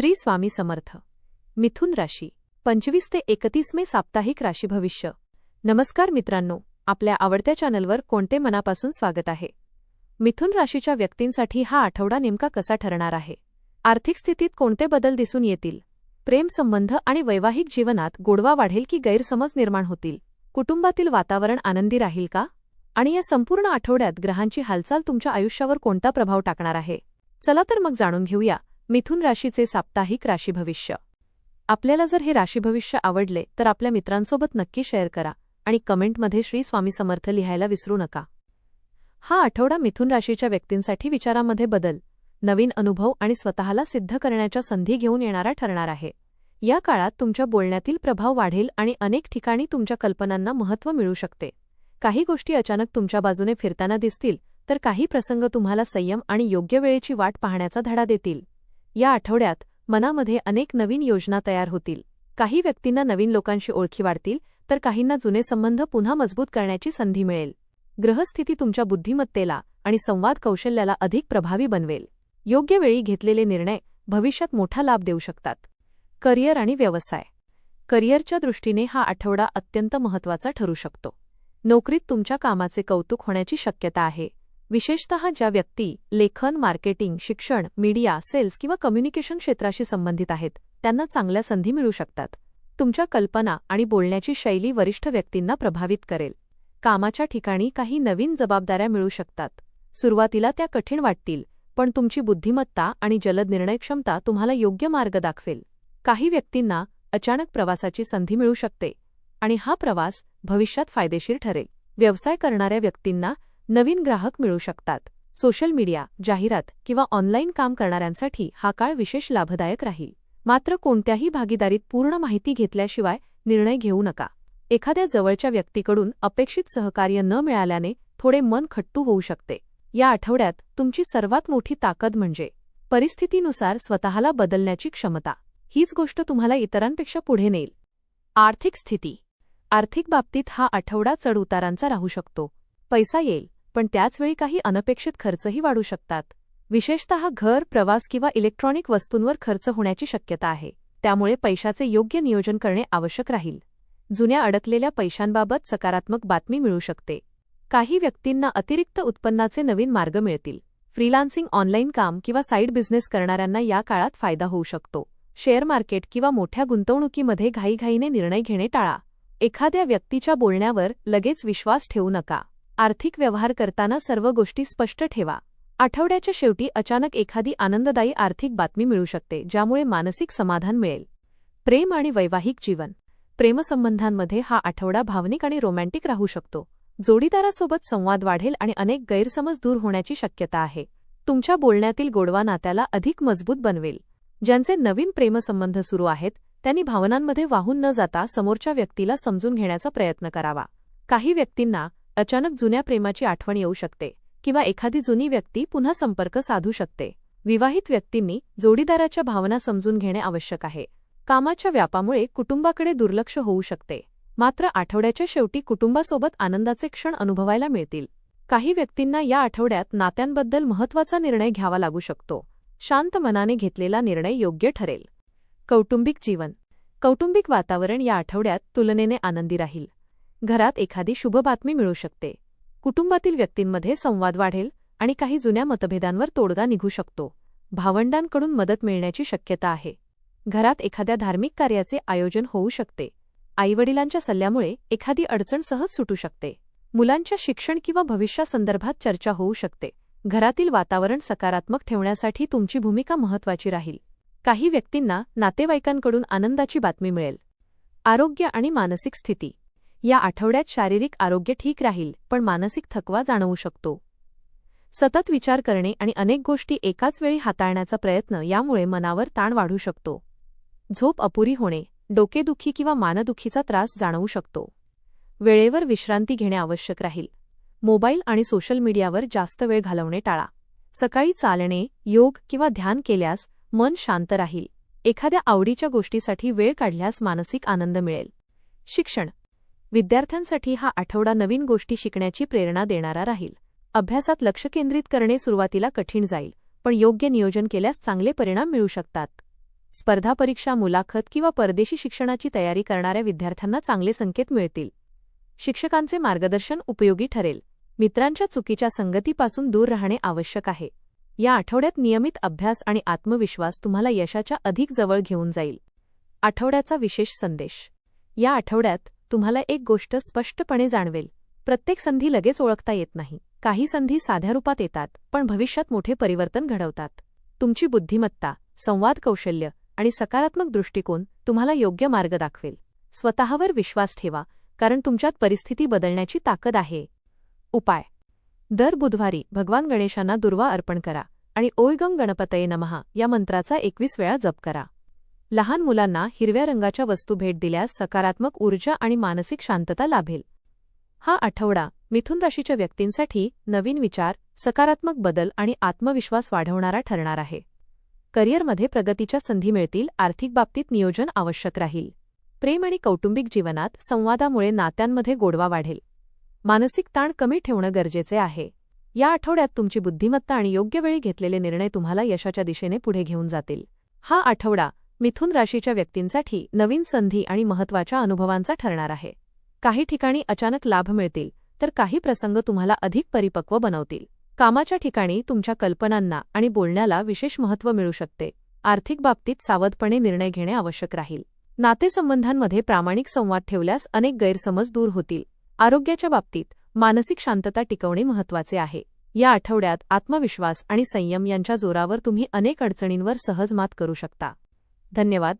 श्री स्वामी समर्थ. मिथुन राशी 25 ते 31 मे साप्ताहिक राशी भविष्य. नमस्कार मित्रांनो, आपल्या आवडत्या चॅनलवर कोणते मनापासून स्वागत आहे. मिथुन राशीच्या व्यक्तींसाठी हा आठवडा नेमका कसा ठरणार आहे? आर्थिक स्थितीत कोणते बदल दिसून येतील? प्रेम संबंध आणि वैवाहिक जीवनात गोडवा वाढेल की गैरसमज निर्माण होतील? कुटुंबातील वातावरण आनंदी राहील का? आणि या संपूर्ण आठवड्यात ग्रहांची हालचाल तुमच्या आयुष्यावर कोणता प्रभाव टाकणार आहे? चला तर मग जाणून घेऊया मिथुन राशीचे साप्ताहिक राशी भविष्य. आपल्याला जर हे राशी भविष्य आवडले तर आपल्या मित्रांसोबत नक्की शेअर करा आणि कमेंटमध्ये श्री स्वामी समर्थ लिहायला विसरू नका. हा आठवडा मिथुन राशीच्या व्यक्तींसाठी विचारामध्ये बदल, नवीन अनुभव आणि स्वतःला सिद्ध करण्याच्या संधी घेऊन येणारा ठरणार आहे. या काळात तुमच्या बोलण्यातील प्रभाव वाढेल आणि अनेक ठिकाणी तुमच्या कल्पनांना महत्त्व मिळू शकते. काही गोष्टी अचानक तुमच्या बाजूने फिरताना दिसतील, तर काही प्रसंग तुम्हाला संयम आणि योग्य वेळेची वाट पाहण्याचा धडा देतील. या आठवड्यात मनामध्ये अनेक नवीन योजना तयार होतील. काही व्यक्तींना नवीन लोकांशी ओळखी वाढतील, तर काहींना जुने संबंध पुन्हा मजबूत करण्याची संधी मिळेल. ग्रहस्थिती तुमच्या बुद्धिमत्तेला आणि संवाद कौशल्याला अधिक प्रभावी बनवेल. योग्य वेळी घेतलेले निर्णय भविष्यात मोठा लाभ देऊ शकतात. करिअर आणि व्यवसाय. करिअरच्या दृष्टीने हा आठवडा अत्यंत महत्त्वाचा ठरू शकतो. नोकरीत तुमच्या कामाचे कौतुक होण्याची शक्यता आहे. विशेषतः ज्या व्यक्ती लेखन, मार्केटिंग, शिक्षण, मीडिया, सेल्स किंवा कम्युनिकेशन क्षेत्राशी संबंधित आहेत, त्यांना चांगल्या संधी मिळू शकतात. तुमच्या कल्पना आणि बोलण्याची शैली वरिष्ठ व्यक्तींना प्रभावित करेल. कामाच्या ठिकाणी काही नवीन जबाबदाऱ्या मिळू शकतात. सुरुवातीला त्या कठीण वाटतील, पण तुमची बुद्धिमत्ता आणि जलद निर्णयक्षमता तुम्हाला योग्य मार्ग दाखवेल. काही व्यक्तींना अचानक प्रवासाची संधी मिळू शकते आणि हा प्रवास भविष्यात फायदेशीर ठरेल. व्यवसाय करणाऱ्या व्यक्तींना नवीन ग्राहक मिळू शकतात. सोशल मीडिया, जाहिरात किंवा ऑनलाईन काम करणाऱ्यांसाठी हा काळ विशेष लाभदायक राहील. मात्र कोणत्याही भागीदारीत पूर्ण माहिती घेतल्याशिवाय निर्णय घेऊ नका. एखाद्या जवळच्या व्यक्तीकडून अपेक्षित सहकार्य न मिळाल्याने थोडे मन खट्टू होऊ शकते. या आठवड्यात तुमची सर्वात मोठी ताकद म्हणजे परिस्थितीनुसार स्वतःला बदलण्याची क्षमता. हीच गोष्ट तुम्हाला इतरांपेक्षा पुढे नेईल. आर्थिक स्थिती. आर्थिक बाबतीत हा आठवडा चढउतारांचा राहू शकतो. पैसा येईल, पण त्याचवेळी काही अनपेक्षित खर्चही वाढू शकतात. विशेषतः घर, प्रवास किंवा इलेक्ट्रॉनिक वस्तूंवर खर्च होण्याची शक्यता आहे. त्यामुळे पैशाचे योग्य नियोजन करणे आवश्यक राहील. जुन्या अडकलेल्या पैशांबाबत सकारात्मक बातमी मिळू शकते. काही व्यक्तींना अतिरिक्त उत्पन्नाचे नवीन मार्ग मिळतील. फ्रीलान्सिंग, ऑनलाईन काम किंवा साईड बिझनेस करणाऱ्यांना या काळात फायदा होऊ शकतो. शेअर मार्केट किंवा मोठ्या गुंतवणुकीमध्ये घाईघाईने निर्णय घेणे टाळा. एखाद्या व्यक्तीच्या बोलण्यावर लगेच विश्वास ठेवू नका. आर्थिक व्यवहार करताना सर्व गोष्टी स्पष्ट ठेवा. आठवड्याच्या शेवटी अचानक एखादी आनंददायी आर्थिक बातमी मिळू शकते, ज्यामुळे मानसिक समाधान मिळेल. प्रेम आणि वैवाहिक जीवन. प्रेमसंबंधांमध्ये हा आठवडा भावनिक आणि रोमॅन्टिक राहू शकतो. जोडीदारासोबत संवाद वाढेल आणि अनेक गैरसमज दूर होण्याची शक्यता आहे. तुमच्या बोलण्यातील गोडवा नात्याला अधिक मजबूत बनवेल. ज्यांचे नवीन प्रेमसंबंध सुरू आहेत, त्यांनी भावनांमध्ये वाहून न जाता समोरच्या व्यक्तीला समजून घेण्याचा प्रयत्न करावा. काही व्यक्तींना अचानक जुन्या प्रेमाची आठवण येऊ शकते किंवा एखादी जुनी व्यक्ती पुन्हा संपर्क साधू शकते. विवाहित व्यक्तींनी जोडीदाराच्या भावना समजून घेणे आवश्यक आहे. कामाच्या व्यापामुळे कुटुंबाकडे दुर्लक्ष होऊ शकते. मात्र आठवड्याच्या शेवटी कुटुंबासोबत आनंदाचे क्षण अनुभवायला मिळतील. काही व्यक्तींना या आठवड्यात नात्यांबद्दल महत्त्वाचा निर्णय घ्यावा लागू शकतो. शांत मनाने घेतलेला निर्णय योग्य ठरेल. कौटुंबिक जीवन. कौटुंबिक वातावरण या आठवड्यात तुलनेने आनंदी राहील. घरात एखादी शुभ बातमी मिळू शकते. कुटुंबातील व्यक्तींमध्ये संवाद वाढेल आणि काही जुन्या मतभेदांवर तोडगा निघू शकतो. भावंडांकडून मदत मिळण्याची शक्यता आहे. घरात एखाद्या धार्मिक कार्याचे आयोजन होऊ शकते. आईवडिलांच्या सल्ल्यामुळे एखादी अडचण सहज सुटू शकते. मुलांच्या शिक्षण किंवा भविष्यासंदर्भात चर्चा होऊ शकते. घरातील वातावरण सकारात्मक ठेवण्यासाठी तुमची भूमिका महत्त्वाची राहील. काही व्यक्तींना नातेवाईकांकडून आनंदाची बातमी मिळेल. आरोग्य आणि मानसिक स्थिती. या आठवड्यात शारीरिक आरोग्य ठीक राहील, पण मानसिक थकवा जाणवू शकतो. सतत विचार करणे आणि अनेक गोष्टी एकाच वेळी हाताळण्याचा प्रयत्न यामुळे मनावर ताण वाढू शकतो. झोप अपुरी होणे, डोकेदुखी किंवा मानदुखीचा त्रास जाणवू शकतो. वेळेवर विश्रांती घेणे आवश्यक राहील. मोबाईल आणि सोशल मीडियावर जास्त वेळ घालवणे टाळा. सकाळी चालणे, योग किंवा ध्यान केल्यास मन शांत राहील. एखाद्या आवडीच्या गोष्टीसाठी वेळ काढल्यास मानसिक आनंद मिळेल. शिक्षण. विद्यार्थ्यांसाठी हा आठवडा नवीन गोष्टी शिकण्याची प्रेरणा देणारा राहील. अभ्यासात लक्ष केंद्रित करणे सुरुवातीला कठीण जाईल, पण योग्य नियोजन केल्यास चांगले परिणाम मिळू शकतात. स्पर्धा परीक्षा, मुलाखत किंवा परदेशी शिक्षणाची तयारी करणाऱ्या विद्यार्थ्यांना चांगले संकेत मिळतील. शिक्षकांचे मार्गदर्शन उपयोगी ठरेल. मित्रांच्या चुकीच्या संगतीपासून दूर राहणे आवश्यक आहे. या आठवड्यात नियमित अभ्यास आणि आत्मविश्वास तुम्हाला यशाच्या अधिक जवळ घेऊन जाईल. आठवड्याचा विशेष संदेश. या आठवड्यात तुम्हाला एक गोष्ट स्पष्टपणे जाणवेल. प्रत्येक संधी लगेच ओळखता येत नाही. काही संधी साध्या रूपात येतात, पण भविष्यात मोठे परिवर्तन घडवतात. तुमची बुद्धिमत्ता, संवाद कौशल्य आणि सकारात्मक दृष्टिकोन तुम्हाला योग्य मार्ग दाखवेल. स्वतःवर विश्वास ठेवा, कारण तुमच्यात परिस्थिती बदलण्याची ताकद आहे. उपाय. दर बुधवारी भगवान गणेशांना दुर्वा अर्पण करा आणि ओम गं गणपतये नमः या मंत्राचा 21 वेळा जप करा. लहान मुलांना हिरव्या रंगाच्या वस्तू भेट दिल्यास सकारात्मक ऊर्जा आणि मानसिक शांतता लाभेल. हा आठवडा मिथुन राशीच्या व्यक्तींसाठी नवीन विचार, सकारात्मक बदल आणि आत्मविश्वास वाढवणारा ठरणार आहे. करिअरमध्ये प्रगतीच्या संधी मिळतील. आर्थिक बाबतीत नियोजन आवश्यक राहील. प्रेम आणि कौटुंबिक जीवनात संवादामुळे नात्यांमध्ये गोडवा वाढेल. मानसिक ताण कमी ठेवणं गरजेचे आहे. या आठवड्यात तुमची बुद्धिमत्ता आणि योग्य वेळी घेतलेले निर्णय तुम्हाला यशाच्या दिशेने पुढे घेऊन जातील. हा आठवडा मिथुन राशीच्या व्यक्तींसाठी नवीन संधी आणि महत्त्वाच्या अनुभवांचा ठरणार आहे. काही ठिकाणी अचानक लाभ मिळतील, तर काही प्रसंग तुम्हाला अधिक परिपक्व बनवतील. कामाच्या ठिकाणी तुमच्या कल्पनांना आणि बोलण्याला विशेष महत्त्व मिळू शकते. आर्थिक बाबतीत सावधपणे निर्णय घेणे आवश्यक राहील. नातेसंबंधांमध्ये प्रामाणिक संवाद ठेवल्यास अनेक गैरसमज दूर होतील. आरोग्याच्या बाबतीत मानसिक शांतता टिकवणे महत्त्वाचे आहे. या आठवड्यात आत्मविश्वास आणि संयम यांच्या जोरावर तुम्ही अनेक अडचणींवर सहज मात करू शकता. धन्यवाद.